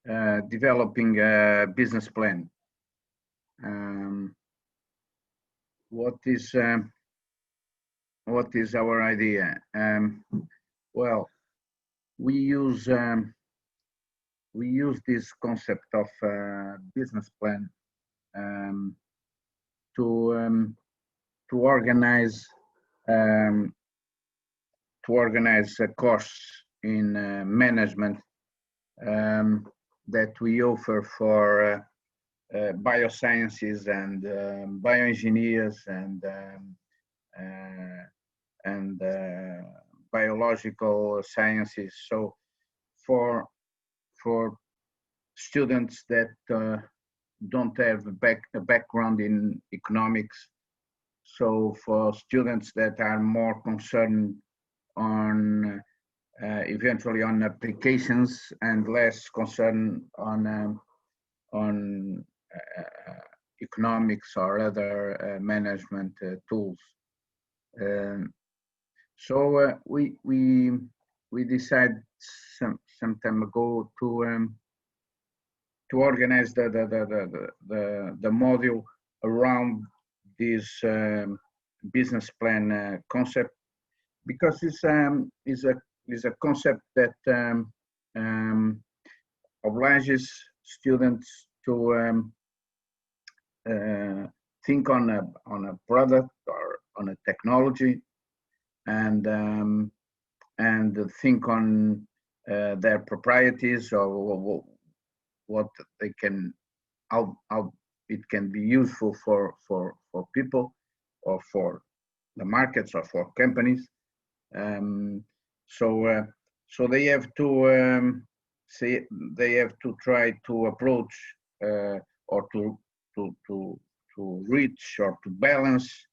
developing a business plan. What is our idea? Well, we use this concept of business plan to organize a course in management that we offer for biosciences and bioengineers and biological sciences. So for students that don't have a background in economics, so for students that are more concerned on eventually on applications and less concerned on economics or other management tools. So we decided some time ago to organize the module around this business plan concept, because it's a concept that obliges students to think on a product or on a technology, and think on their proprieties, or what they can, how it can be useful for people, or for the markets, or for companies. So they have to try to approach or to reach or to balance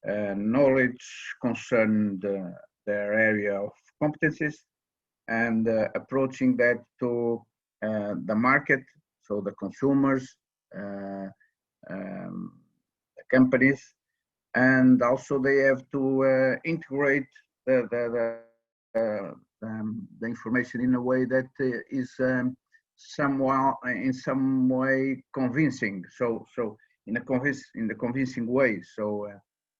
knowledge concerned their area of competencies, and approaching that to the market, so the consumers, the companies, and also they have to integrate the information in a way that is in some way convincing. So in the convincing way. So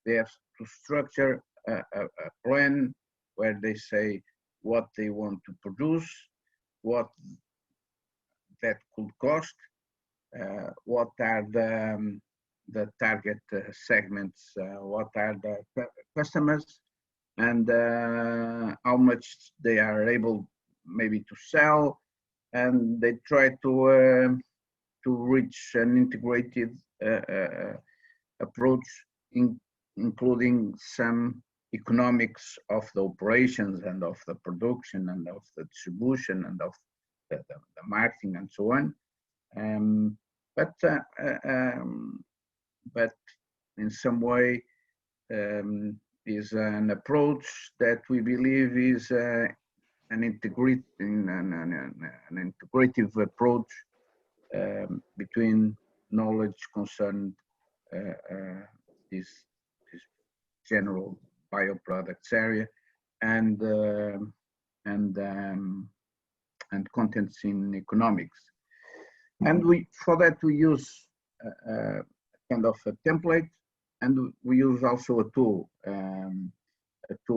they have to structure a plan where they say what they want to produce, what that could cost, what are the target segments, what are the customers, and how much they are able maybe to sell, and they try to reach an integrated approach, including some economics of the operations and of the production and of the distribution and of the marketing and so on. But in some way is an approach that we believe is an integrative approach between knowledge concerned this general bioproducts area and contents in economics. And for that we use kind of a template, and we use also a tool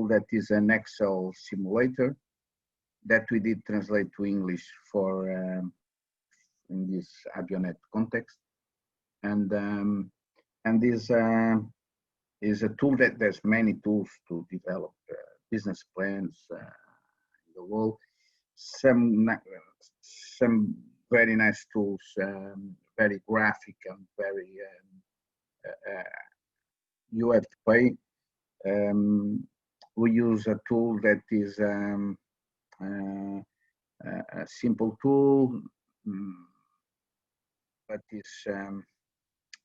that is an Excel simulator that we did translate to English for in this Abionet context, and this is a tool that there's many tools to develop business plans in the world. Some very nice tools, very graphic and very you have to pay. We use a tool that is a simple tool, but is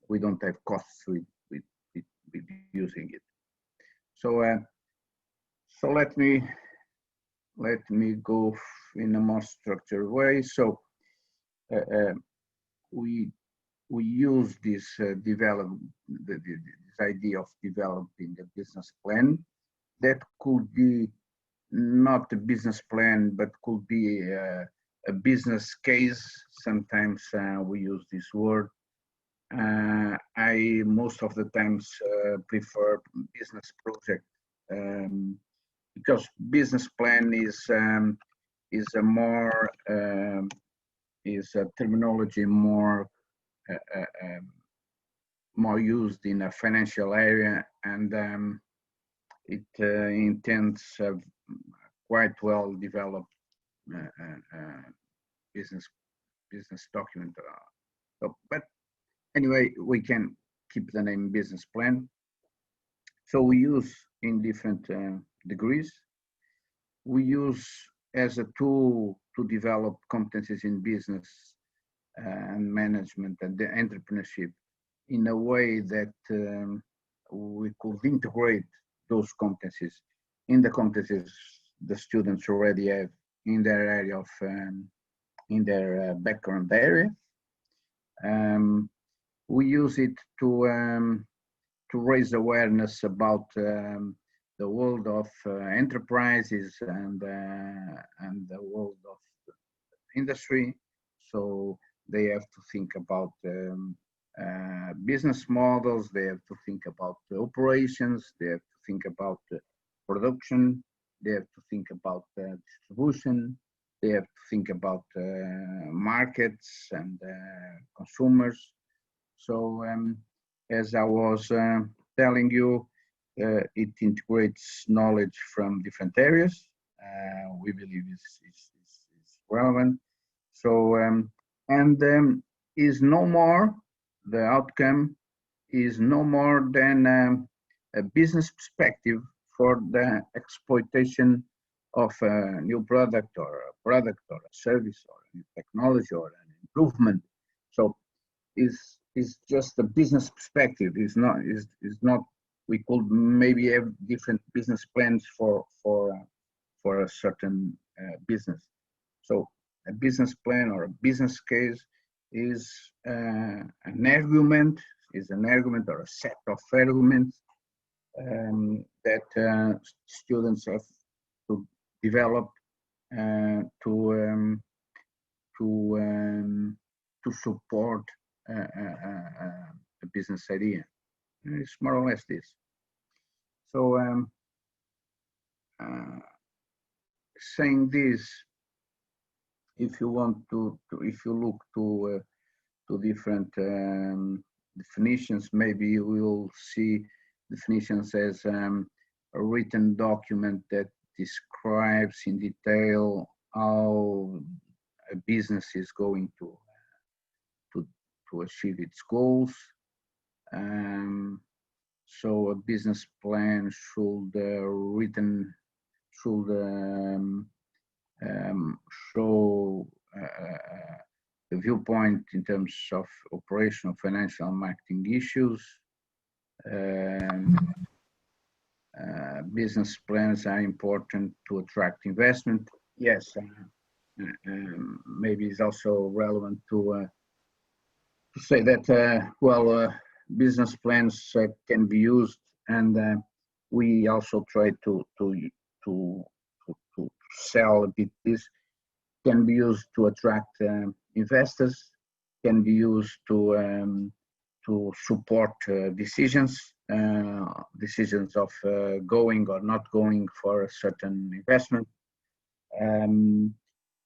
we don't have costs with using it. So so let me go in a more structured way. So we use this this idea of developing a business plan that could be not a business plan, but could be a business case. Sometimes we use this word. I most of the times prefer business project, because business plan is a more is a terminology more more used in a financial area, and it intends quite well developed business document. But anyway, we can keep the name business plan. So we use in different degrees. We use as a tool to develop competencies in business and management and the entrepreneurship in a way that we could integrate those competencies in the competencies the students already have in their area of in their background area. We use it to raise awareness about the world of enterprises and the world of industry. So they have to think about business models, they have to think about the operations, they have to think about production, they have to think about distribution, they have to think about markets and consumers. So as I was telling you, it integrates knowledge from different areas. We believe is relevant. So is no more, the outcome is no more than a business perspective for the exploitation of a new product or a service or a new technology or an improvement. So is just a business perspective. Is not. We could maybe have different business plans for a certain business. So a business plan or a business case is an argument or a set of arguments that students have to develop to support a business idea. It's more or less this. So saying this, if you want if you look to different definitions, maybe you will see definitions as a written document that describes in detail how a business is going to achieve its goals. So a business plan should show the viewpoint in terms of operational, financial, and marketing issues. Business plans are important to attract investment. Yes, maybe it's also relevant to say that business plans can be used, and we also try to sell a bit this. Can be used to attract investors. Can be used to support decisions of going or not going for a certain investment.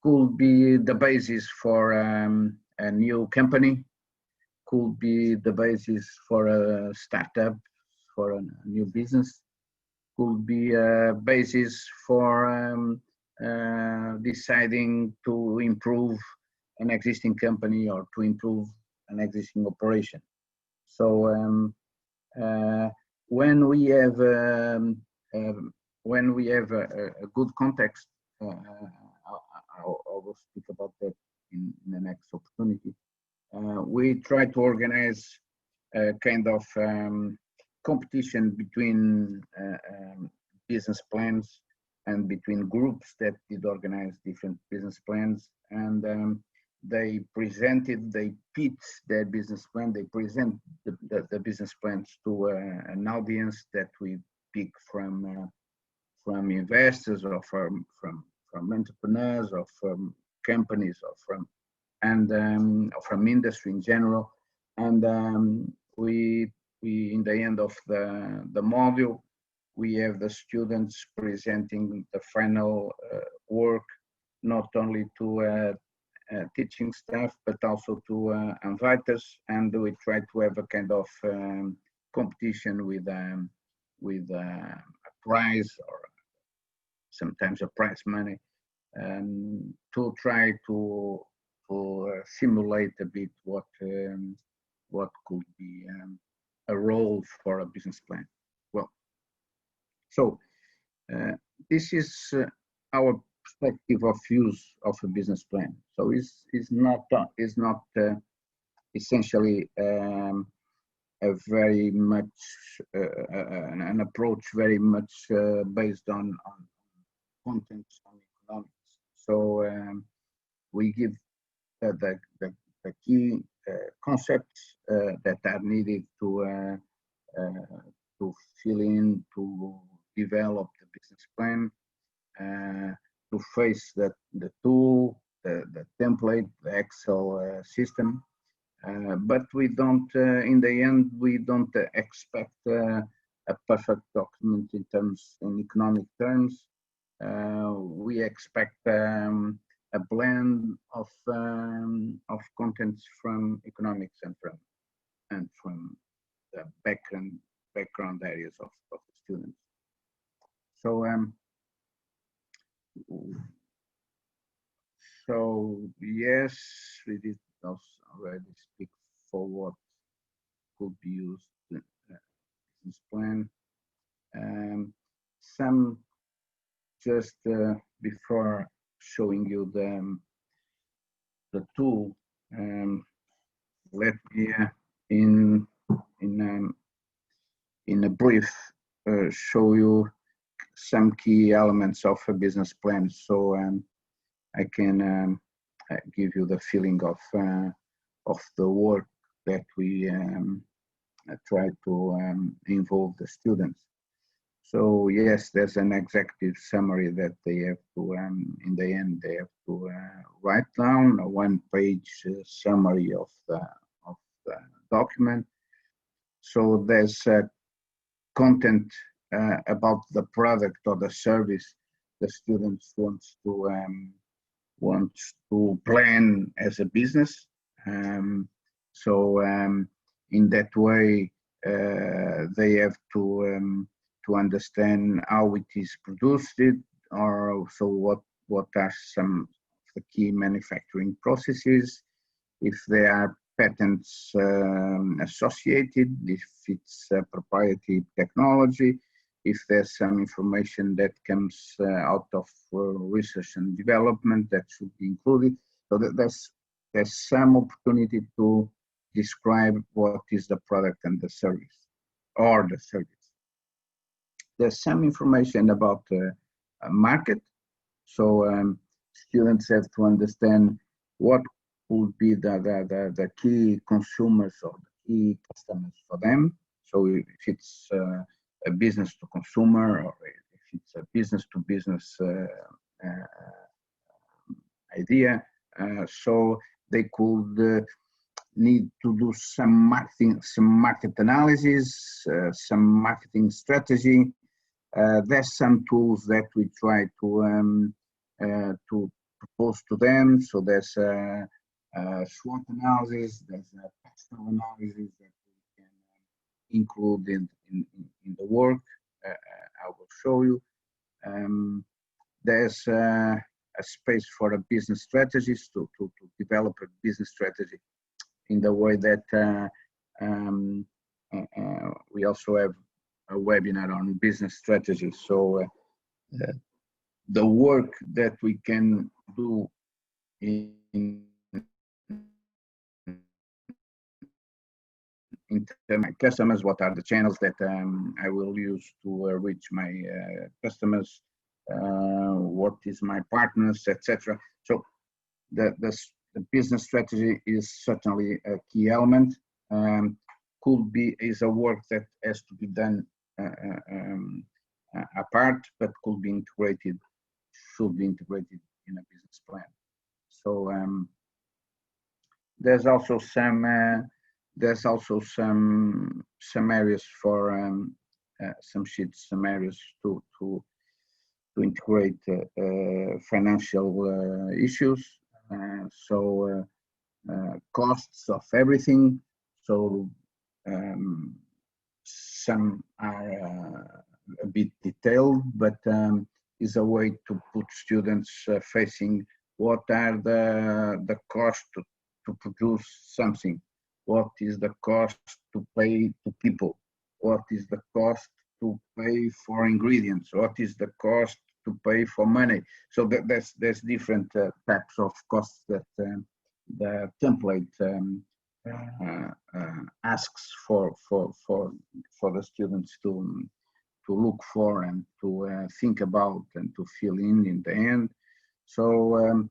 Could be the basis for a new company. Could be the basis for a startup, for a new business. Could be a basis for deciding to improve an existing company or to improve an existing operation. So when we have a good context, I will speak about that in the next opportunity. We try to organize a kind of competition between business plans and between groups that did organize different business plans, and they pitch their business plan, they present the business plans to an audience that we pick from investors or from entrepreneurs or from companies or from industry in general. And we in the end of the module, we have the students presenting the final work, not only to teaching staff, but also to inviters, and we try to have a kind of competition with a prize or sometimes a prize money, to try to simulate a bit what could be a role for a business plan. Well, so this is our perspective of use of a business plan. So it's not essentially a very much an approach very much based on content on economics. So we give the key concepts that are needed to fill in, to develop the business plan, to face the tool, the template, the Excel system. But we don't, in the end, we don't expect a perfect document in economic terms. We expect a blend of contents from economics and from the background areas of the students. So yes, we did also already speak for what could be used in business plan. Some just before showing you the tool, let me in a brief show you some key elements of a business plan, so I can give you the feeling of the work that we try to involve the students. So yes, there's an executive summary that they have to, in the end, they have to write down a one-page summary of the document. So there's content about the product or the service the students wants to plan as a business. So in that way, they have to understand how it is produced, or also what are some of the key manufacturing processes, if there are patents associated, if it's proprietary technology, if there's some information that comes out of research and development that should be included. So there's some opportunity to describe what is the product and the service, or the service. There's some information about a market. So students have to understand what would be the key consumers or the key customers for them. So if it's a business to consumer, or if it's a business to business idea, so they could need to do some market analysis, some marketing strategy. There's some tools that we try to propose to them. So there's a SWOT analysis, there's a textual analysis that we can include in the work. I will show you. There's a space for a business strategist to develop a business strategy in the way that we also have a webinar on business strategy. So the work that we can do in terms of customers, what are the channels that I will use to reach my customers, what is my partners, etc. So the business strategy is certainly a key element. Is a work that has to be done apart, but should be integrated in a business plan. So there's also some areas for some sheets, some areas to integrate financial issues. So costs of everything. So some are a bit detailed, but is a way to put students facing what are the cost to produce something, what is the cost to pay to people, what is the cost to pay for ingredients, what is the cost to pay for money. So there's different types of costs that the template asks for the students to look for and to think about and to fill in the end. So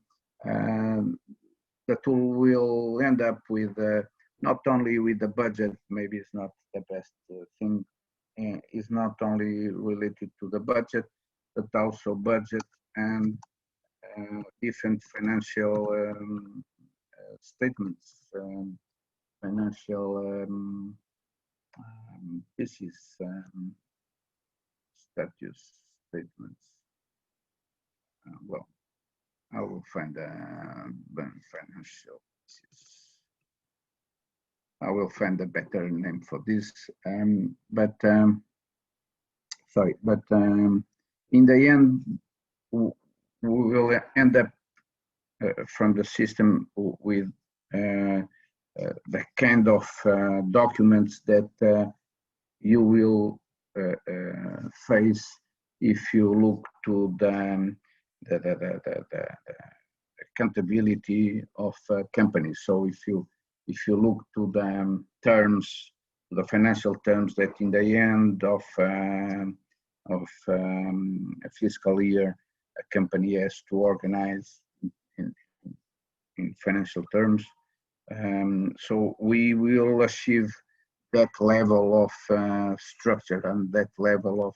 the tool will end up with not only with the budget, maybe it's not the best thing, is not only related to the budget, but also budget and different financial statements, financial pieces, status statements. Well, I will find financial pieces. I will find a better name for this. But in the end, we will end up from the system with the kind of documents that you will face if you look to the accountability of companies. So if you look to the terms, the financial terms that in the end of a fiscal year a company has to organize in financial terms. So we will achieve that level of structure and that level of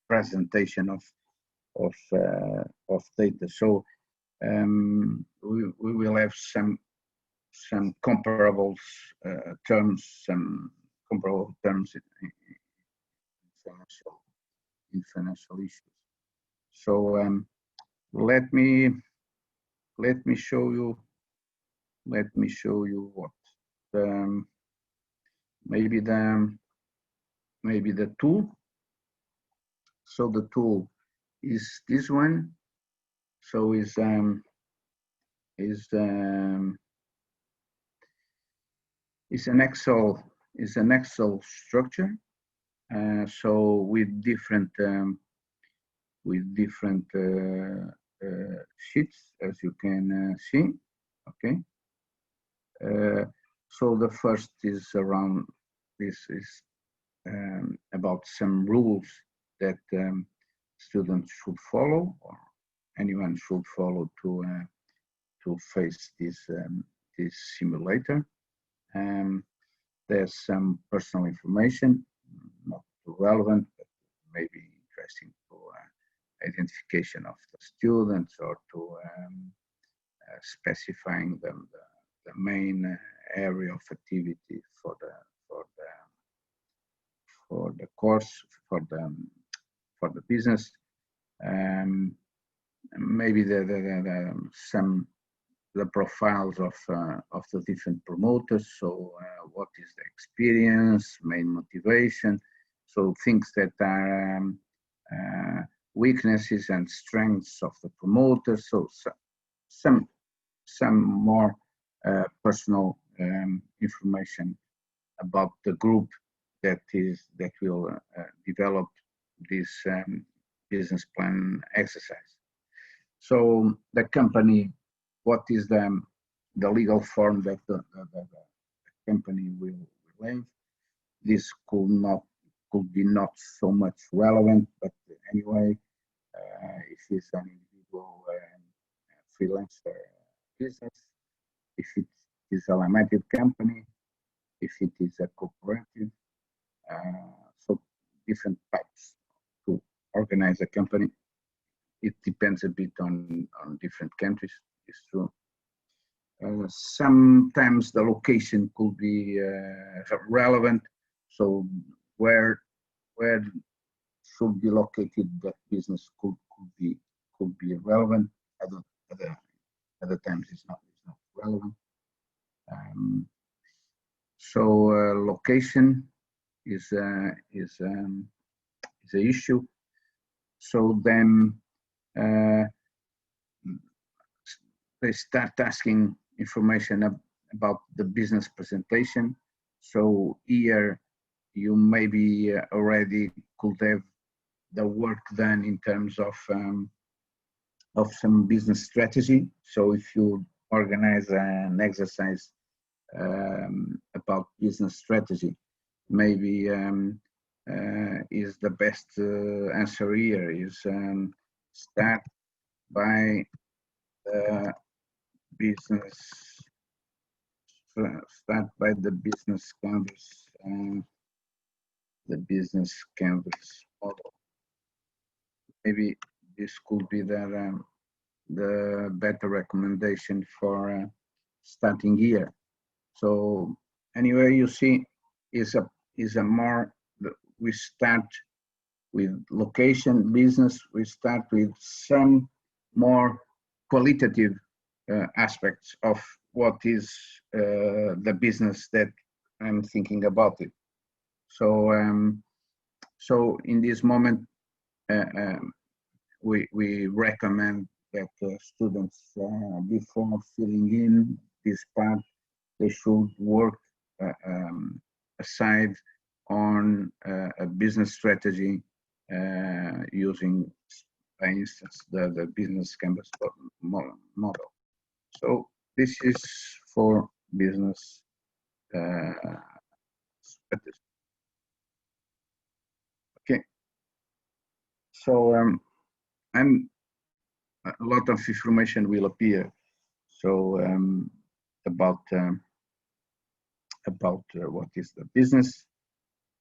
presentation of data. So we will have some comparable terms, in financial issues. So let me show you what maybe the tool. So the tool is this one. So is an Excel structure. So with different sheets, as you can see. Okay. So the first is around, this is about some rules that students should follow, or anyone should follow to face this simulator. There's some personal information, not too relevant, but maybe interesting to identification of the students, or to specifying them the main area of activity for the course, for the business. Maybe the profiles of the different promoters. So what is the experience, main motivation? So things that are weaknesses and strengths of the promoters. So some more personal information about the group that will develop this business plan exercise. So the company, what is the legal form that the company will have? This could be not so much relevant, but anyway, if it's an individual freelancer business, if it is a limited company, if it is a cooperative, so different types to organize a company. it depends a bit on different countries, it's true. Sometimes the location could be relevant, so where should be located that business could be relevant. Other times it's not relevant. So location is an issue. So then they start asking information about the business presentation. So here you maybe already could have the work done in terms of some business strategy. So if you organize an exercise about business strategy, maybe is the best answer here is start by the business canvas, the business canvas model. Maybe this could be the better recommendation for starting here. So anyway, you see, is a more, we start with location, business, we start with some more qualitative aspects of what is the business that I'm thinking about it. So so in this moment, we recommend that students, before filling in this part, they should work aside on a business strategy using, for instance, the business canvas model. So this is for business strategy. Okay. So and a lot of information will appear. So about what is the business,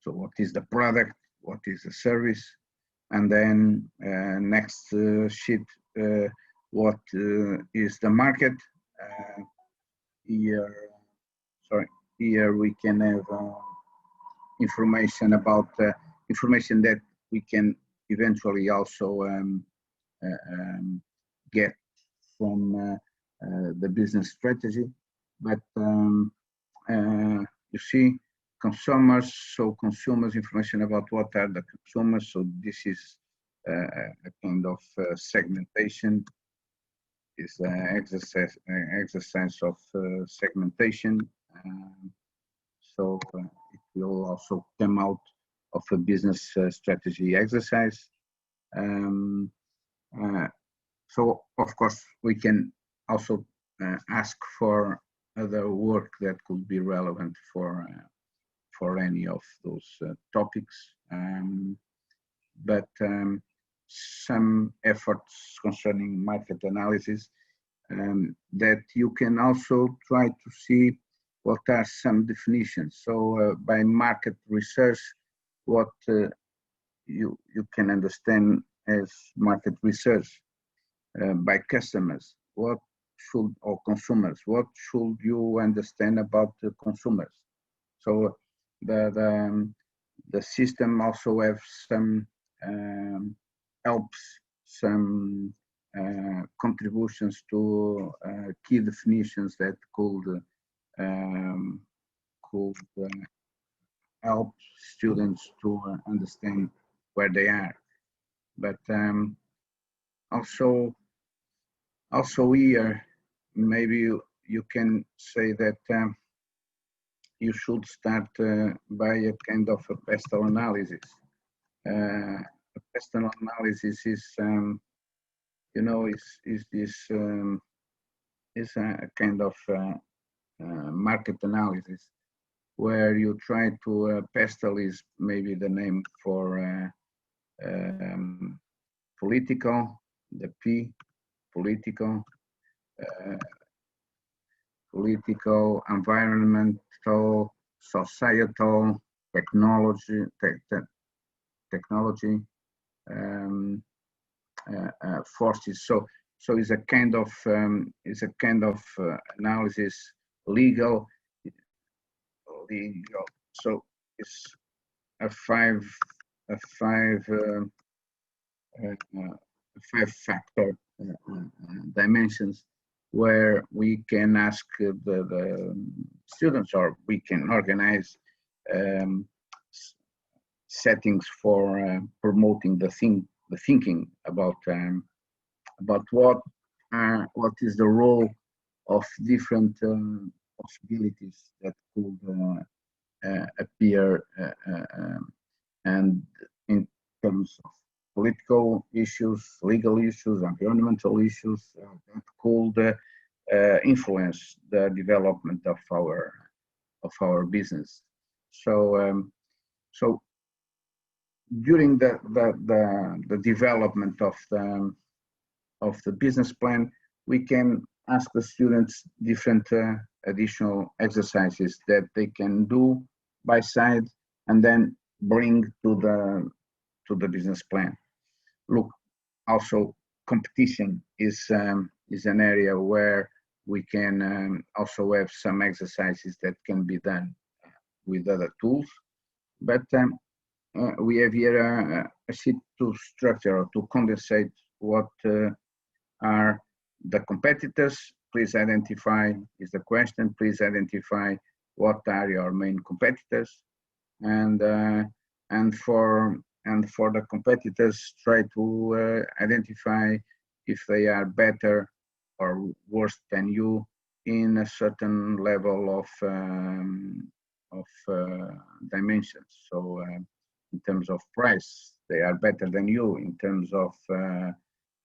so what is the product, what is the service, and then next sheet, what is the market. Here we can have information about information that we can eventually also get from the business strategy. But you see, consumers, so consumers information about what are the consumers. So this is a kind of segmentation, is exercise of segmentation. So it will also come out of a business strategy exercise. So of course we can also ask for other work that could be relevant for any of those topics, but some efforts concerning market analysis that you can also try to see what are some definitions. So by market research, what you can understand as market research. By customers, what should, or consumers, what should you understand about the consumers? So the system also have some helps, some contributions to key definitions that could help students to understand where they are. But also here, maybe you can say that you should start by a kind of a pestle analysis. A pestle analysis is, you know, is a kind of market analysis where you try to pestle is maybe the name for political, the P, political, environmental, societal, technology, forces. So it's a kind of analysis, legal. So it's a five factor dimensions where we can ask the students, or we can organize settings for promoting the thinking about what is the role of different possibilities that could appear, and in terms of political issues, legal issues, environmental issues that could influence the development of our business. So so during the development of the business plan, we can ask the students different additional exercises that they can do by side and then bring to the business plan. Look, also competition is an area where we can also have some exercises that can be done with other tools, but we have here a sheet to structure or to condensate what are the competitors. Please identify, is the question, please identify what are your main competitors, and for the competitors, try to identify if they are better or worse than you in a certain level of dimensions. So in terms of price, they are better than you. In terms of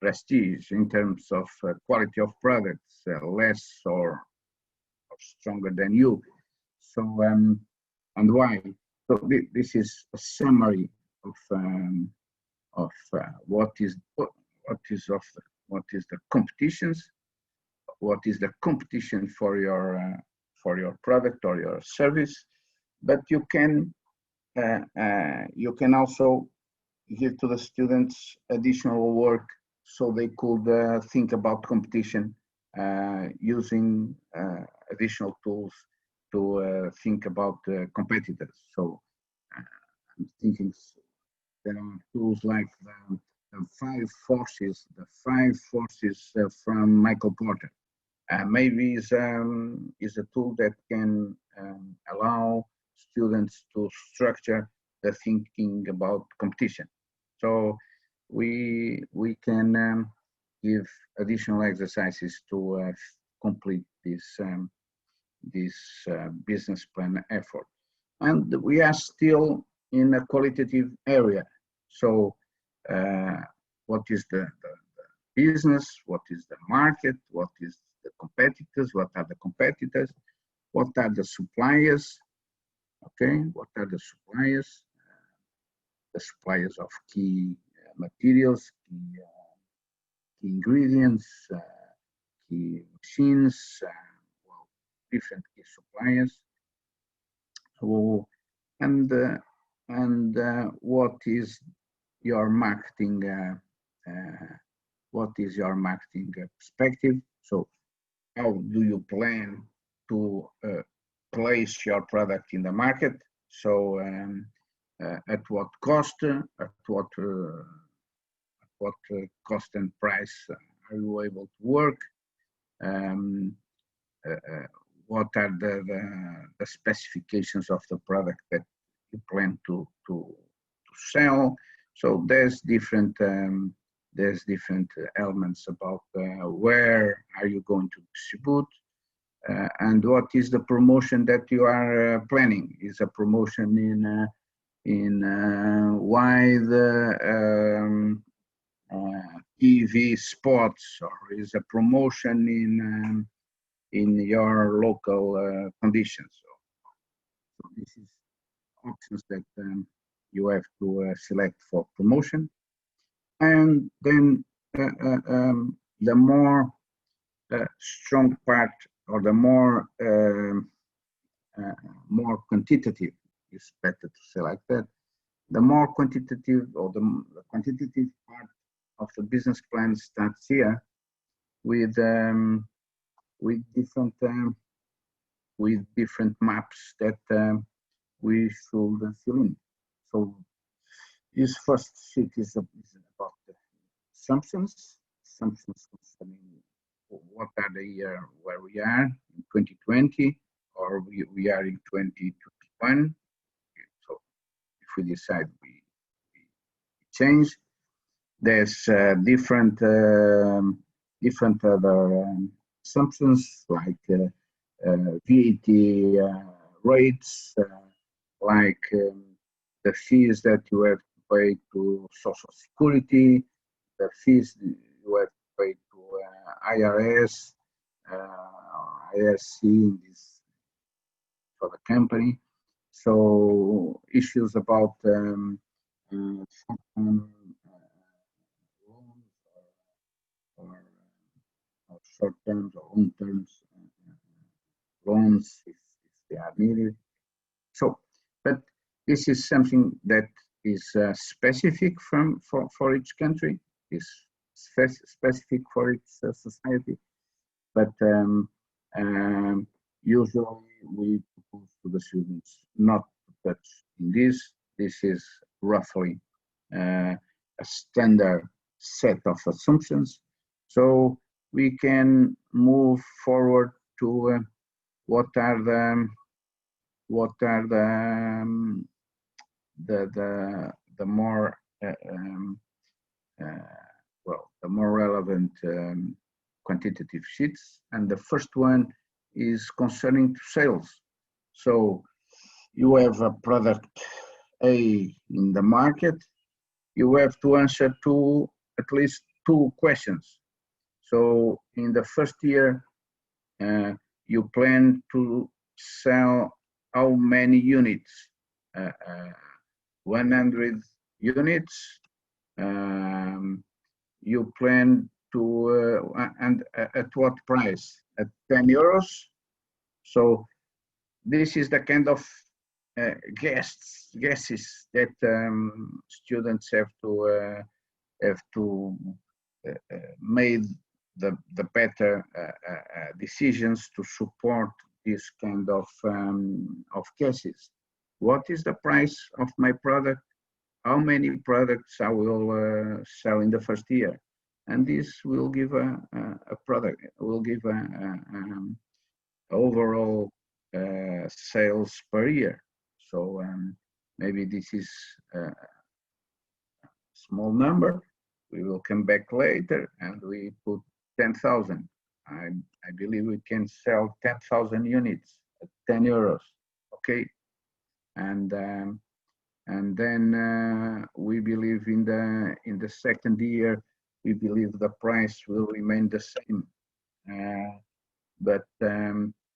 prestige, in terms of quality of products, less or stronger than you. So and why? So this is a summary of what is the competitions, what is the competition for your product or your service. But you can also give to the students additional work so they could think about competition using additional tools to think about competitors. So I'm thinking there are tools like the five forces from Michael Porter. Maybe is a tool that can allow students to structure the thinking about competition. So we can give additional exercises to complete this business plan effort. And we are still in a qualitative area. So what is the business? What is the market? What is the competitors? What are the competitors? What are the suppliers? Okay, what are the suppliers? The suppliers of key materials, key ingredients, key machines, well, different key suppliers. So, and what is your marketing? What is your marketing perspective? So, how do you plan to place your product in the market? So, at what cost? At what cost and price are you able to work? What are the specifications of the product that you plan to sell? So there's different elements about where are you going to distribute, and what is the promotion that you are planning? Is a promotion in wide TV spots, or is a promotion in your local conditions? So this is options that you have to select for promotion. And then the more strong part, or the more quantitative, is better to say like that. The more quantitative, or the quantitative part the business plan starts here with different maps that we should fill in. So this first sheet is about the assumptions concerning what are the year where we are in 2020, or we are in 2021. So if we decide we change, there's different other assumptions like VAT rates, like the fees that you have to pay to Social Security, the fees you have to pay to IRS, IRC in this for the company. So issues about short-term loans or short-term or long-term loans if they are needed. So, but this is something that is specific for each country, is specific for each society. But usually we propose to the students not to touch in this. This is roughly a standard set of assumptions. So we can move forward to what are the more the more relevant quantitative sheets, and the first one is concerning sales. So you have a product A in the market, you have to answer to at least 2 questions. So in the first year, you plan to sell how many units? 100 units. You plan to, and at what price? At 10 euros. So this is the kind of guesses that students have to make the better decisions to support this kind of cases. What is the price of my product? How many products I will sell in the first year? And this will give a product, will give overall sales per year. So maybe this is a small number. We will come back later and we put 10,000. I believe we can sell 10,000 units at 10 euros. Okay, and then we believe in the second year, we believe the price will remain the same, but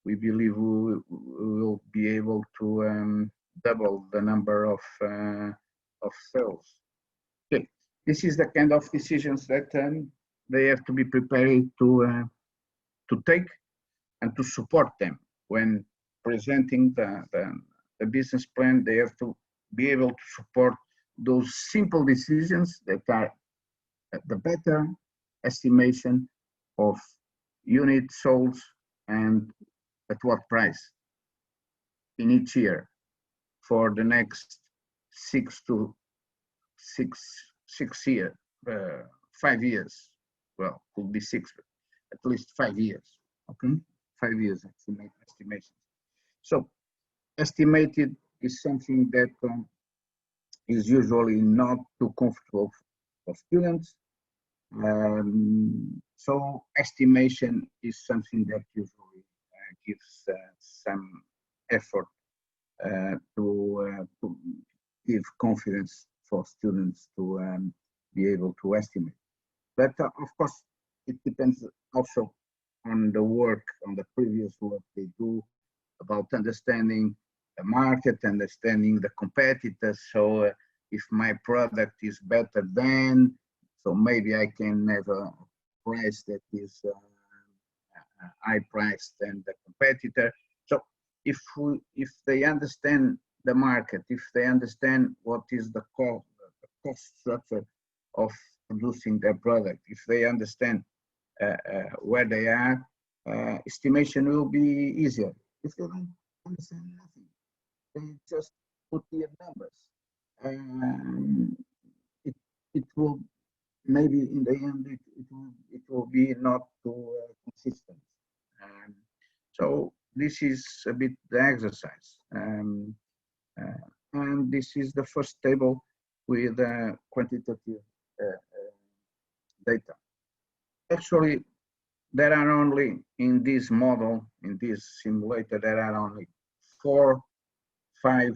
we believe we will be able to double the number of sales. Okay, this is the kind of decisions that they have to be prepared to take and to support them when presenting the business plan. They have to be able to support those simple decisions that are the better estimation of units sold and at what price in each year for the next 5 years. Well, could be 6, but at least 5 years. Okay, 5 years estimation. So estimated is something that is usually not too comfortable for students. So estimation is something that usually gives some effort to give confidence for students to be able to estimate. But of course, it depends also on the work, on the previous work they do about understanding the market, understanding the competitors. So if my product is better than, so maybe I can have a price that is high price than the competitor. So if they understand the market, if they understand what is the cost structure of producing their product. If they understand where they are, estimation will be easier. If they don't understand nothing, they just put the numbers. It, it will maybe in the end it will be not too consistent. Um, so this is a bit the exercise. And this is the first table with quantitative data. Actually, there are only in this model, in this simulator, there are only 4, 5,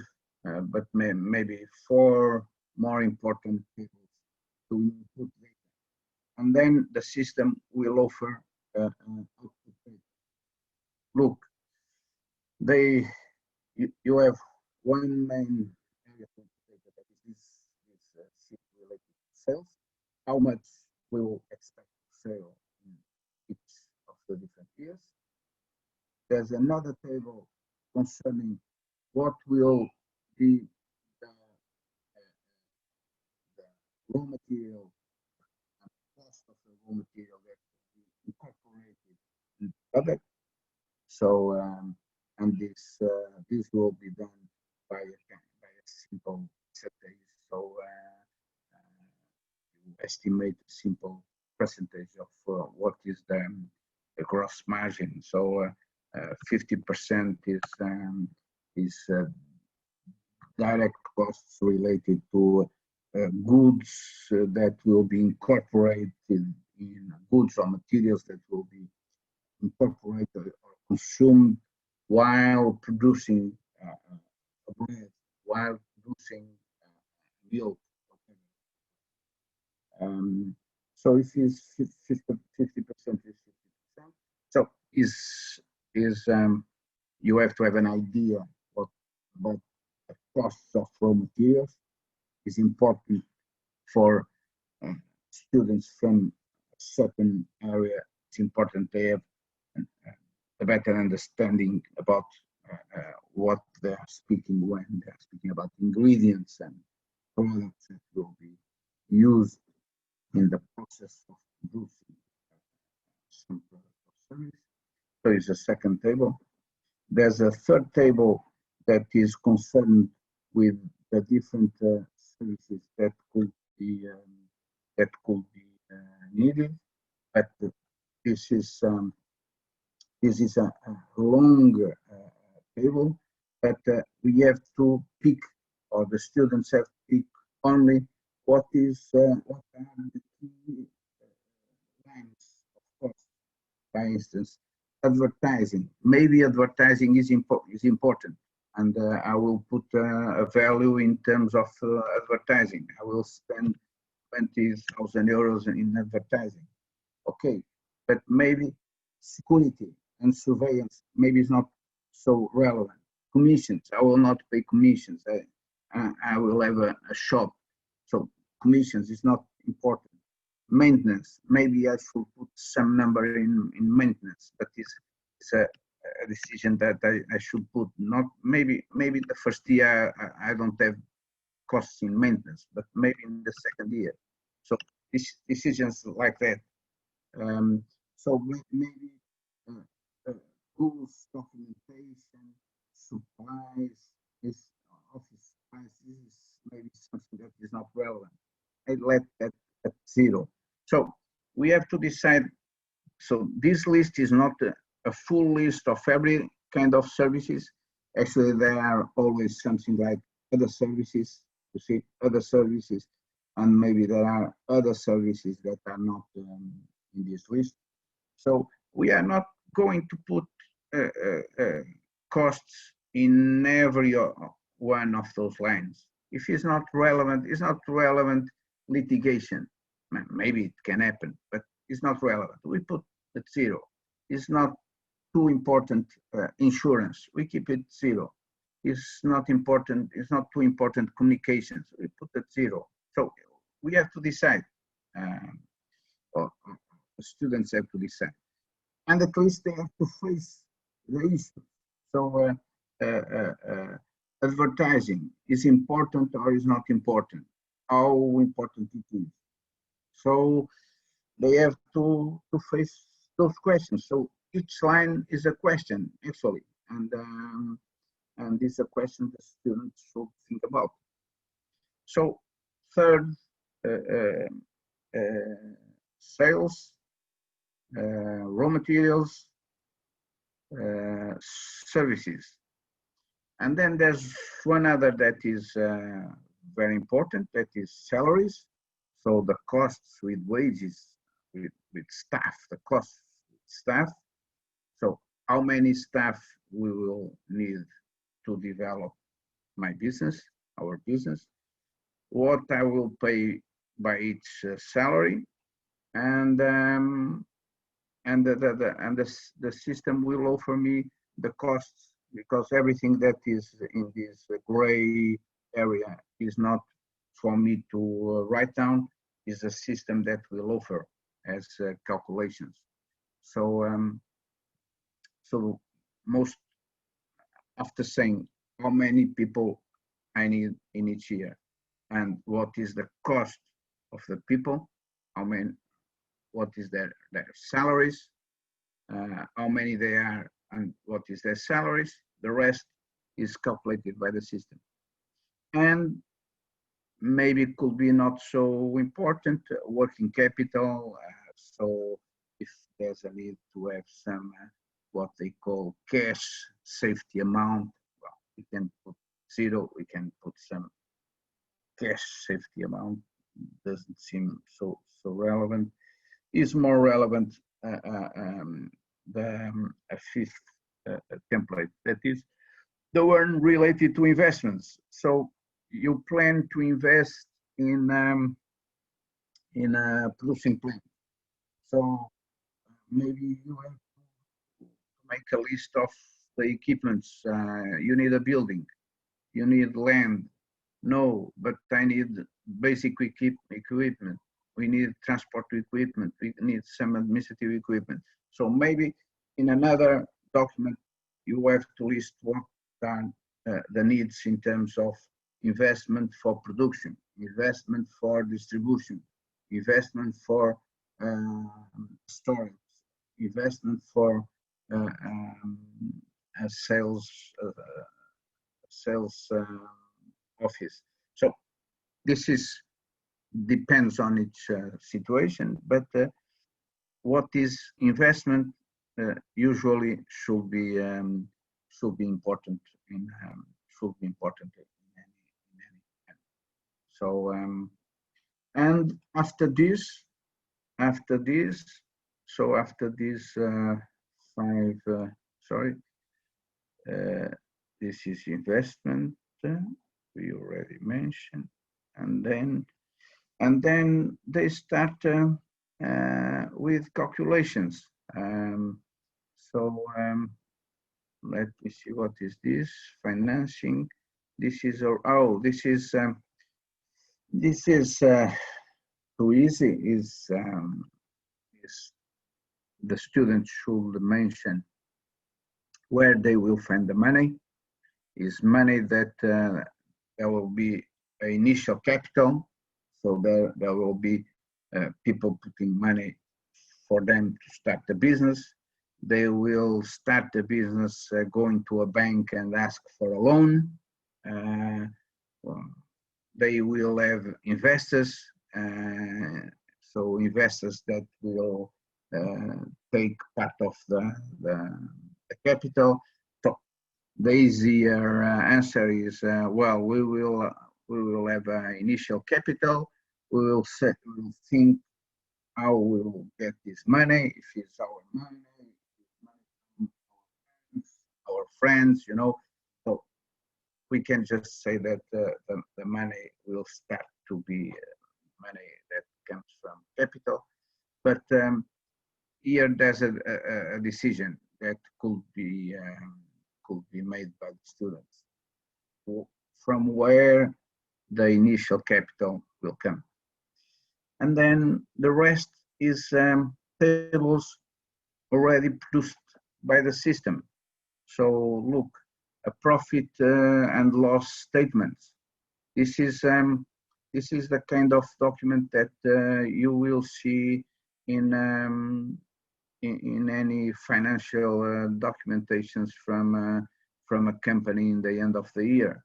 but maybe 4 more important tables to input data. And then the system will offer output data. Look, you have one main area of data that is this related sales. How much we will expect to sell in each of the different years. There's another table concerning what will be the raw material and cost of the raw material that will be incorporated in the product. So, and this will be done by a simple percentage. So you estimate a simple percentage of what is the gross margin. So 50% is direct costs related to goods that will be incorporated in goods or materials that will be incorporated or consumed while producing bread, while producing milk. So it is 50% is 50%. So you have to have an idea about the costs of raw materials. Is important for students from a certain area. It's important they have a better understanding about what they are speaking when they are speaking about ingredients and products that will be used in the process of producing some product or service. So it's a second table. There's a third table that is concerned with the different services that could be needed, but this is a long table, but we have to pick, or the students have to pick only what are the key lines of course. For instance, advertising. Maybe advertising is important, and I will put a value in terms of advertising. I will spend 20,000 euros in advertising. Okay, but maybe security and surveillance maybe is not so relevant. Commissions, I will not pay commissions. I will have a shop, so commissions is not important. Maintenance, maybe I should put some number in maintenance, but it's a decision that I should put. Not maybe the first year I don't have costs in maintenance, but maybe in the second year. So decisions like that. So maybe rules, documentation, supplies, this office supplies, this is maybe something that is not relevant. I let that at 0. So we have to decide. So this list is not a full list of every kind of services. Actually, there are always something like other services, you see, other services, and maybe there are other services that are not in this list. So we are not going to put costs in every one of those lines. If it's not relevant litigation. Maybe it can happen, but it's not relevant. We put at 0. It's not too important insurance. We keep it 0. It's not important. It's not too important communications. We put at 0. So we have to decide. Or students have to decide, and at least they have to face the issue. So advertising is important or is not important? How important it is? So they have to face those questions. So each line is a question actually, and this is a question the students should think about. So third, uh, uh, sales, raw materials, services. And then there's one other that is very important, that is salaries. So the costs with wages, with staff, the costs with staff. So how many staff we will need to develop my business, our business, what I will pay by each salary, and the system will offer me the costs, because everything that is in this gray area is not for me to write down, is a system that will offer as calculations. So so most, after saying how many people I need in each year and what is the cost of the people, how many, what is their salaries, how many they are, and what is their salaries. The rest is calculated by the system. And maybe it could be not so important, working capital. So if there's a need to have some what they call cash safety amount, well, we can put zero, we can put some cash safety amount. Doesn't seem so relevant. Is more relevant a fifth template, that is the one related to investments. So you plan to invest in a producing plant. So maybe you have to make a list of the equipments. You need a building, you need land. No, but I need basic equipment. We need transport equipment. We need some administrative equipment. So maybe in another document, you have to list what are the needs in terms of investment for production, investment for distribution, investment for storage, investment for a sales office. So this depends on each situation, but what is investment usually should be important in any. So and after this, so after these five, sorry, this is investment, we already mentioned, and then they start with calculations. Let me see, what is this? Financing. This is this is too easy. Is the student should mention where they will find the money. Is money that there will be an initial capital, so there will be people putting money for them to start the business. They will start the business going to a bank and ask for a loan. They will have investors, so investors that will take part of the capital. So the easier answer is, well, we will have an initial capital. We will think how we will get this money, if it's our money, our friends, you know. So we can just say that the money will start to be money that comes from capital. But here there's a decision that could be made by the students, from where the initial capital will come. And then the rest is tables already produced by the system. So look, a profit and loss statement. This is this is the kind of document that you will see in any financial documentations from a company in the end of the year.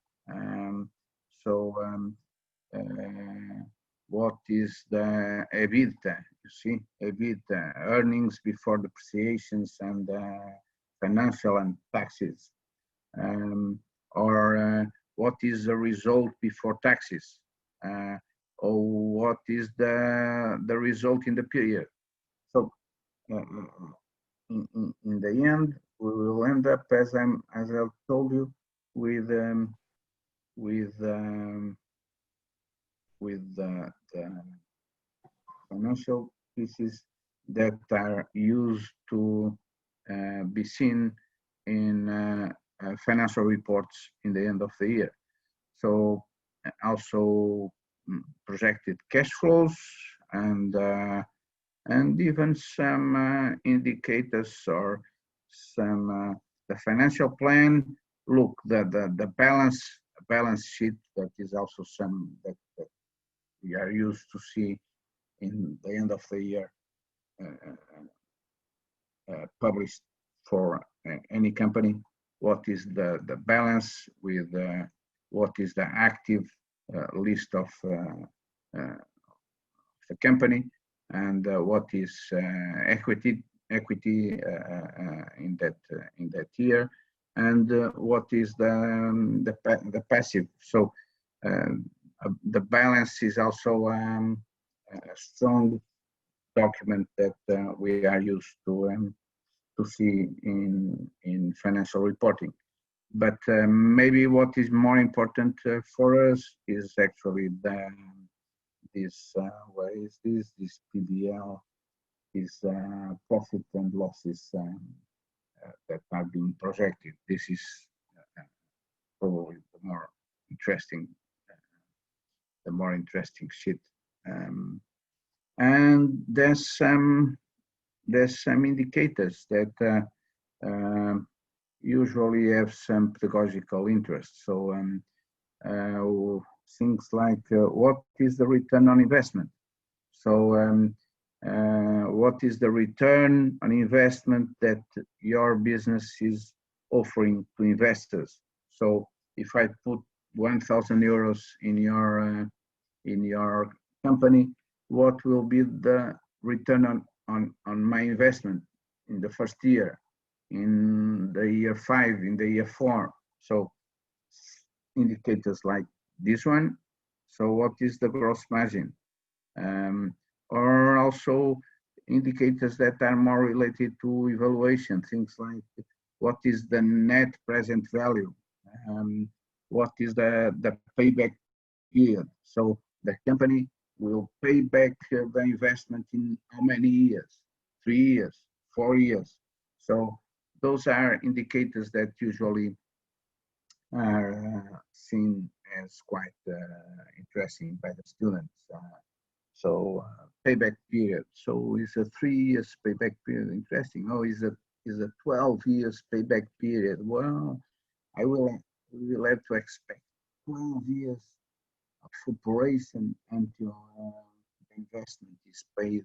What is the EBITDA? You see, EBITDA, earnings before depreciations and financial and taxes, or what is the result before taxes, or what is the result in the period. So in the end, we will end up, as I've told you, with the financial pieces that are used to be seen in financial reports in the end of the year. So also projected cash flows and even some indicators or some the financial plan. Look, the balance sheet, that is also some that we are used to see in the end of the year, published for any company. What is the balance with what is the active list of the company, and what is equity in that year, and what is the passive. So the balance is also a strong document that we are used to see in financial reporting. But maybe what is more important for us is actually this PBL, this profit and losses that are being projected. This is probably the more interesting sheet. And there's some indicators that usually have some pedagogical interest. So things like what is the return on investment? So what is the return on investment that your business is offering to investors? So if I put 1,000 euros in your company, what will be the return on my investment in the first year, in the year 5, in the year 4? So indicators like this one. So what is the gross margin? Or also indicators that are more related to evaluation, things like what is the net present value? What is the payback period? So the company will pay back the investment in how many years? 3 years, 4 years. So those are indicators that usually are seen as quite interesting by the students. So payback period. So is a 3 years payback period interesting? Oh, is a 12 years payback period? Well, we will have to expect 12 years of operation until the investment is paid.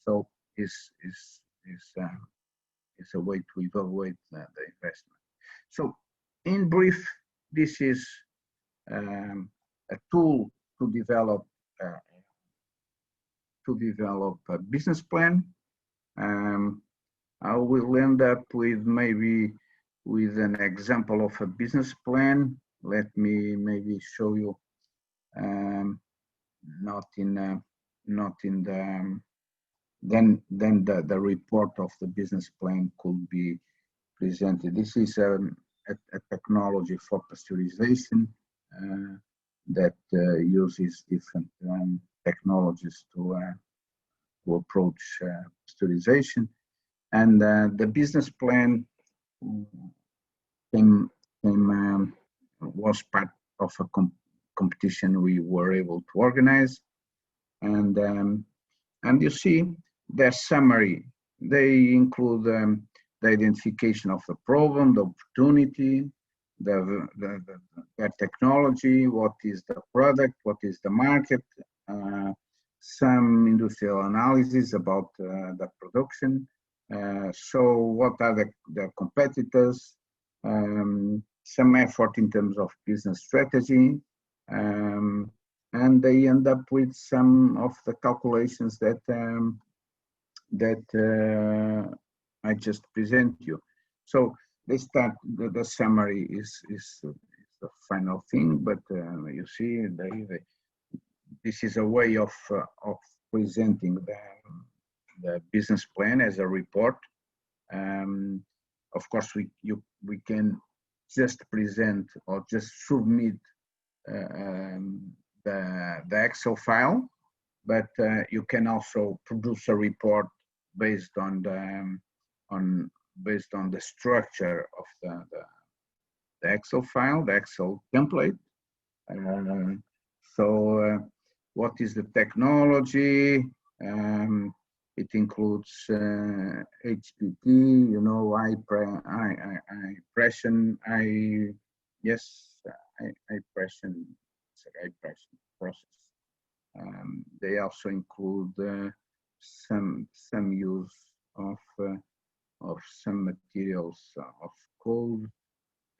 So is a way to evaluate the investment. So in brief, this is a tool to develop a business plan. I will end up with maybe with an example of a business plan. Let me maybe show you, not in the then the report of the business plan could be presented. This is a technology for pasteurization that uses different technologies to approach pasteurization, and the business plan was part of a competition we were able to organize, and you see their summary. They include the identification of the problem, the opportunity, the technology, what is the product, what is the market, some industrial analysis about the production. So what are the competitors, some effort in terms of business strategy, and they end up with some of the calculations that I just present you. So they start, the summary is the final thing, but you see, this is a way of presenting the business plan as a report. Of course, we can just present or just submit the Excel file, but you can also produce a report based on the structure of the Excel file, the Excel template. So what is the technology? It includes HPT, you know, high pressure process. They also include some use of some materials of coal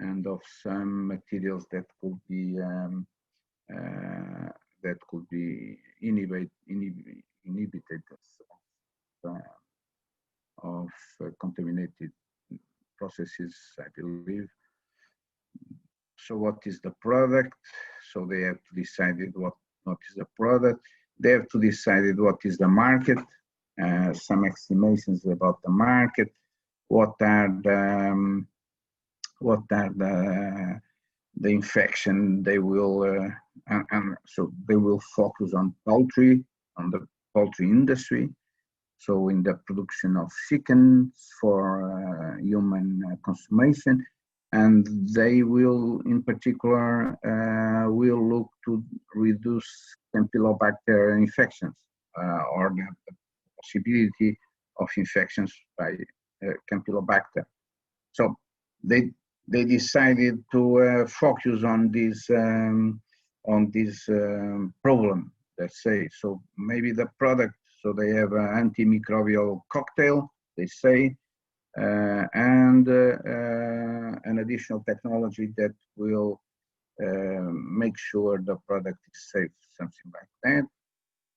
and of some materials that could be inhibitors of contaminated processes, I believe. So what is the product? So they have to decide what is the product. They have to decide what is the market, some estimations about the market, what are the infection they will, and so they will focus on poultry, on the poultry industry. So in the production of chickens for human consumption, and they will, in particular, will look to reduce Campylobacter infections or the possibility of infections by Campylobacter. So they decided to focus on this problem, let's say. So maybe the product. So they have an antimicrobial cocktail, they say, and an additional technology that will make sure the product is safe, something like that.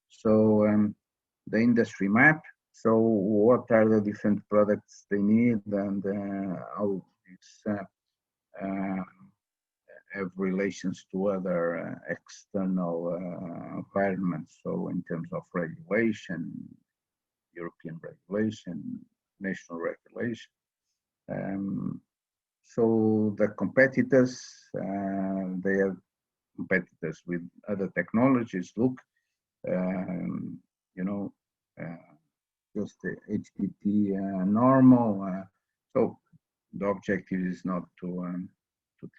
So the industry map. So what are the different products they need, and how it's have relations to other external environments. So in terms of regulation, European regulation, national regulation. So the competitors, they have competitors with other technologies. Look, you know, just the HPT normal. So the objective is not to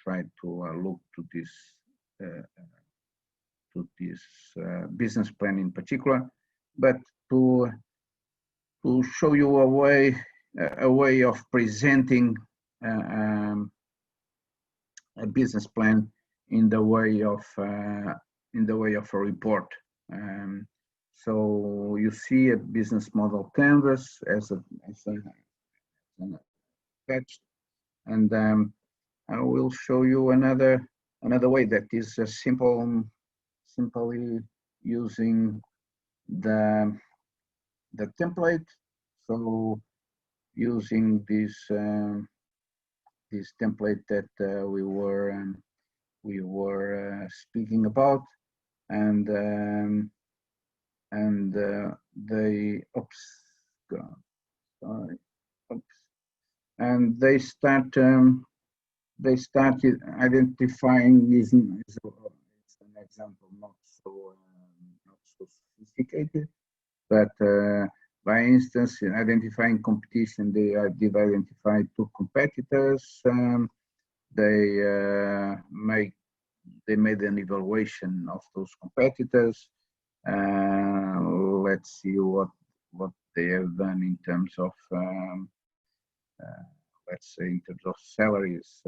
try to look to this business plan in particular, but to show you a way of presenting a business plan in the way of a report. So you see a business model canvas as a sketch, and I will show you another way that is simply using the template. So using this template that we were speaking about, and they and they started identifying this. It's an example not so sophisticated, but by instance, in identifying competition, they did identify two competitors. They made an evaluation of those competitors. Let's see what they have done in terms of let's say in terms of salaries.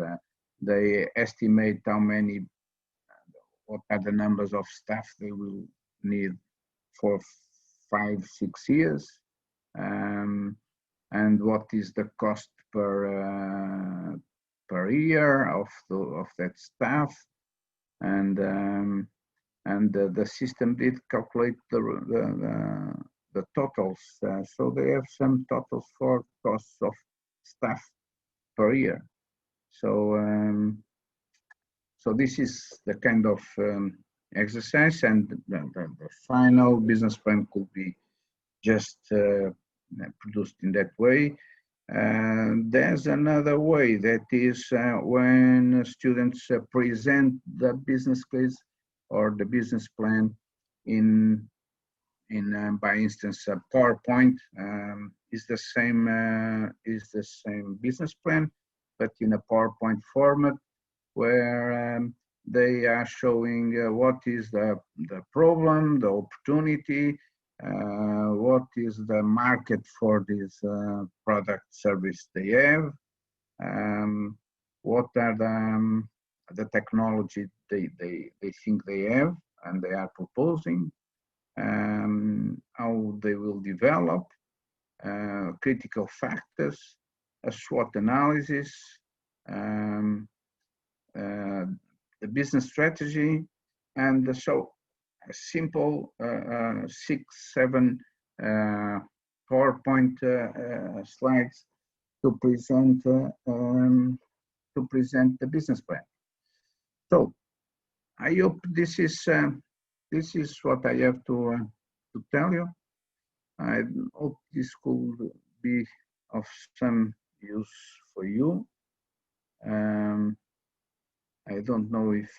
they estimate how many, what are the numbers of staff they will need for 5, 6 years, and what is the cost per year of that staff, and the system did calculate the totals. So they have some totals for costs of staff per year. So this is the kind of exercise, and the final business plan could be just produced in that way. There's another way, that is when students present the business case or the business plan in by instance a PowerPoint. Is the same business plan, but in a PowerPoint format, where they are showing what is the problem, the opportunity, what is the market for this product service they have, what are the technology they think they have and they are proposing, how they will develop, critical factors, a SWOT analysis, the business strategy, and so a simple 6, 7 PowerPoint slides to present the business plan. So I hope this is what I have to tell you. I hope this could be of some use for you. I don't know if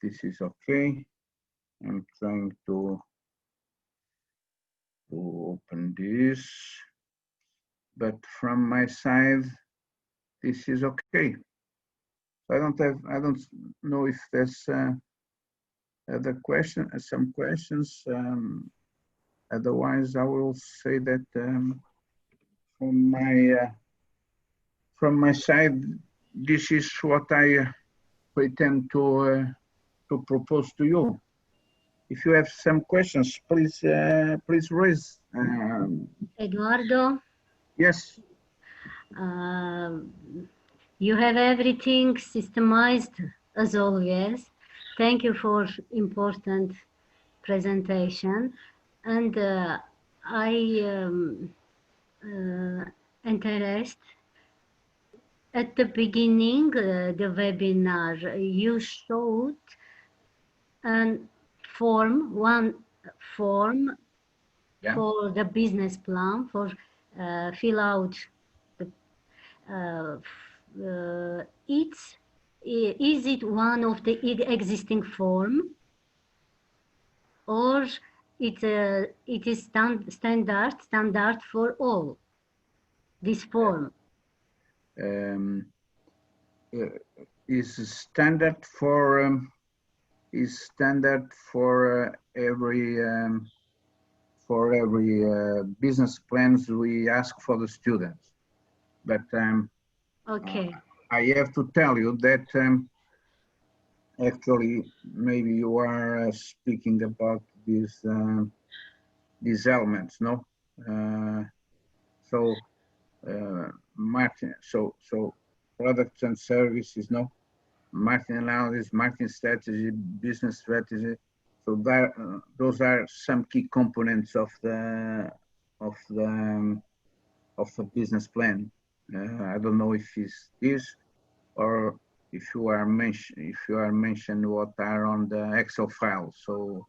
this is okay. I'm trying to open this, but from my side, this is okay. I don't know if there's some questions. Otherwise, I will say that from my side, this is what I pretend to propose to you. If you have some questions, please raise. Eduardo? Yes. You have everything systemized as always. Thank you for important presentation. And I interest at the beginning the webinar you showed one form for the business plan, for fill out the is it one of the existing form, or it is standard for all this form? Is standard for every business plans we ask for the students, but okay. I have to tell you that actually maybe you are speaking about these elements, no? Marketing, so products and services, no? Marketing analysis, marketing strategy, business strategy. So those are some key components of the business plan. I don't know if it's this, or if you are mentioned what are on the Excel file. So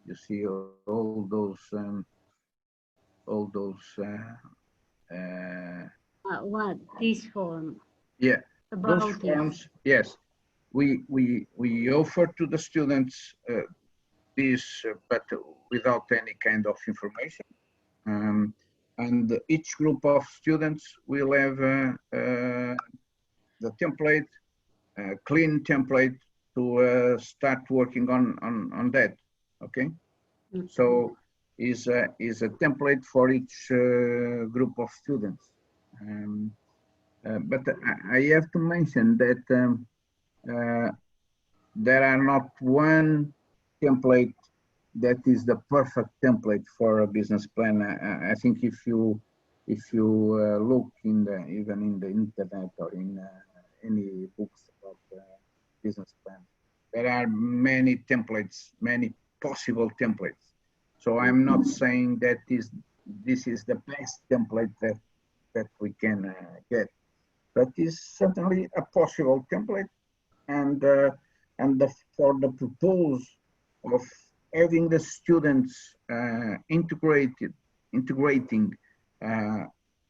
you see all those what this form? Yeah, about those forms. Yes, we offer to the students this, but without any kind of information. And each group of students will have the template, clean template to start working on that. Okay. Mm-hmm. So is a template for each group of students. But I have to mention that there are not one template that is the perfect template for a business plan. I think if you look in the even in the internet or in any books about business plan, there are many templates, many possible templates. So I'm not saying that this is the best template that we can get, but is certainly a possible template, and for the purpose of having the students integrating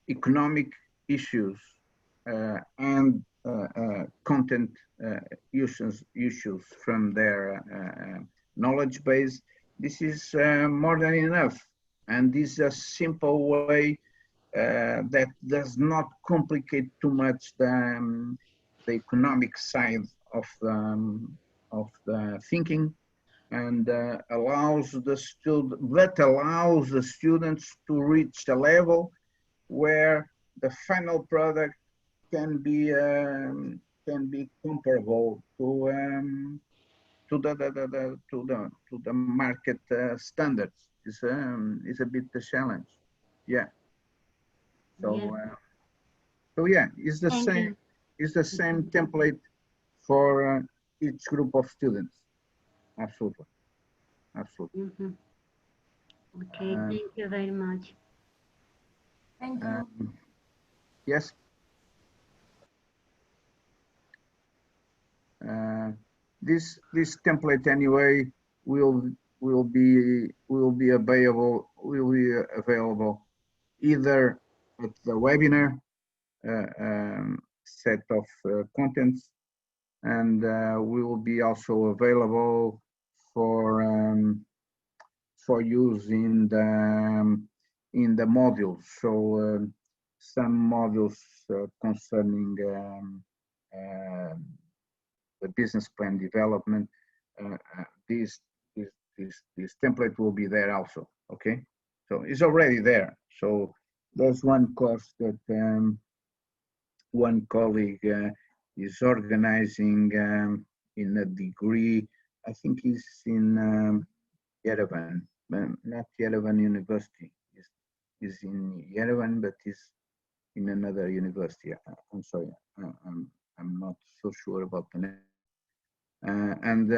economic issues and content issues from their knowledge base. This is more than enough, and this is a simple way that does not complicate too much the economic side of the thinking, and allows the students to reach a level where the final product can be comparable to the market standards. Is a bit the challenge. Yeah. So yeah, it's the same. It's the same template for each group of students. Absolutely. Absolutely. Mm-hmm. Okay, thank you very much. Thank you. Yes. This template anyway will be available either at the webinar set of contents, and we will be also available for use in the modules. So some modules concerning the business plan development. This template will be there also. Okay, so it's already there. So there's one course that one colleague is organizing in a degree. I think he's in Yerevan, not Yerevan University. Is in Yerevan, but is in another university. I'm sorry, I'm not so sure about the name. And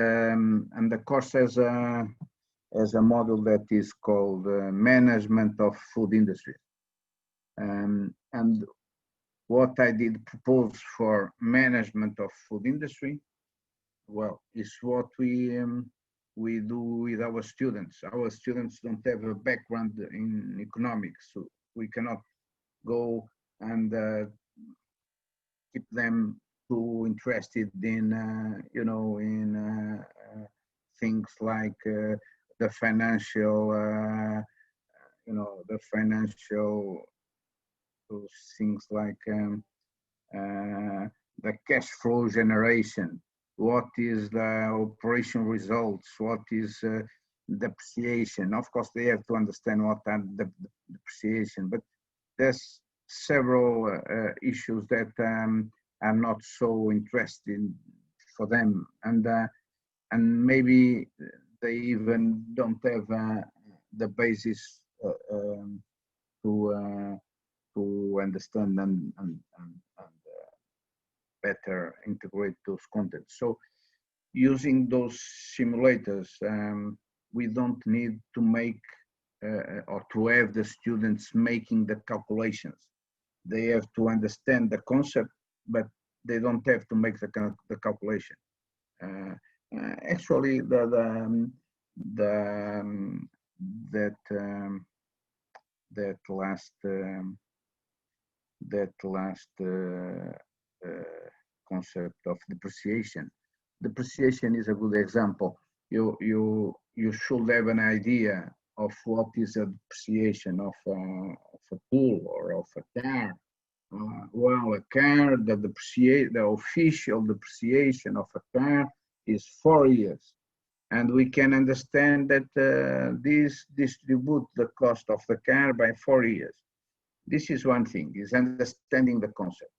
the course has a model that is called Management of Food Industry. And what I did propose for management of food industry, well, is what we do with our students. Our students don't have a background in economics, so we cannot go and keep them too interested in, things like the financial, the financial things like the cash flow generation. What is the operation results? What is depreciation? Of course, they have to understand what are the depreciation, but there's several issues that are not so interesting for them, and maybe they even don't have the basis to understand and better integrate those contents. So using those simulators, we don't need to make or to have the students making the calculations. They have to understand the concept, but they don't have to make the calculation. Actually, that last concept of depreciation. Depreciation is a good example. You should have an idea of what is a depreciation of a pool or of a car. Well, a car, the official depreciation of a car is 4 years. And we can understand that this distribute the cost of the car by 4 years. This is one thing, is understanding the concept.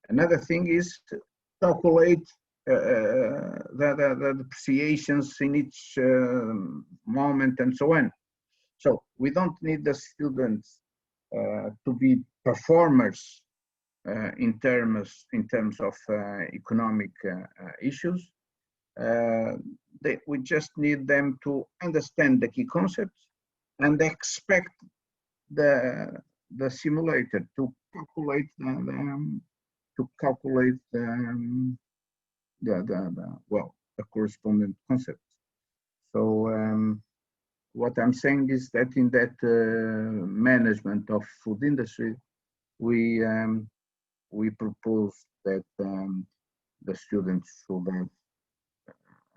Another thing is to calculate the depreciations in each moment and so on. So we don't need the students to be performers in terms of economic issues. We just need them to understand the key concepts and expect the simulator to calculate the corresponding concepts. So what I'm saying is that in that management of food industry, we propose that the students should have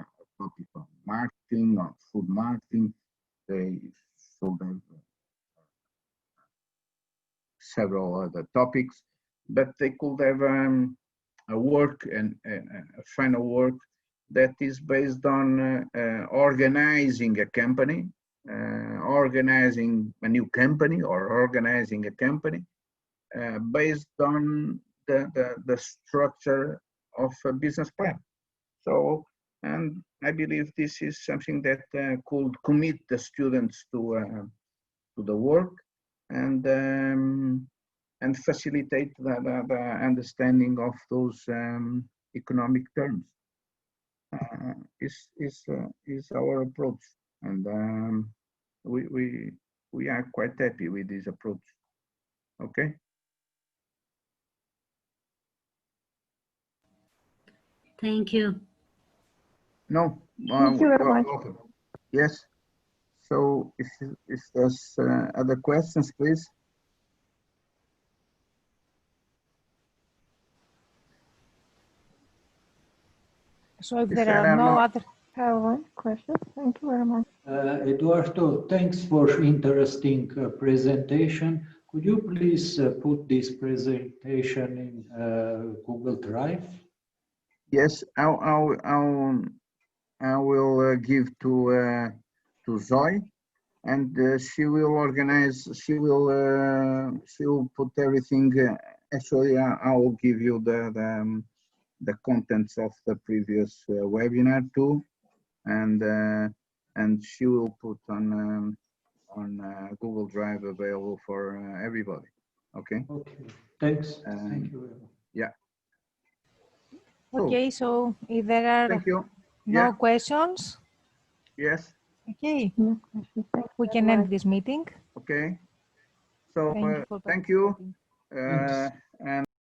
a topic on marketing, on food marketing. They should have several other topics, but they could have a work and a final work that is based on organizing a company, organizing a new company, or organizing a company based on the structure of a business plan. So, and I believe this is something that could commit the students to the work and facilitate the understanding of those economic terms. Is our approach, and we are quite happy with this approach. Okay. Thank you. No. Thank you very much. Welcome. Yes. So if there's other questions, please. So if there are no other questions, thank you very much. Eduardo, thanks for interesting presentation. Could you please put this presentation in Google Drive? Yes, I will give to Zoe, and she will organize. She will put everything. Actually, I will give you the contents of the previous webinar too, and she will put on Google Drive available for everybody. Okay. Okay. Thanks. Thank you very much. Yeah. Okay, so if there are Thank you. no questions, Yes. okay, we can end this meeting. Okay. So Thank you for thank you. participating. And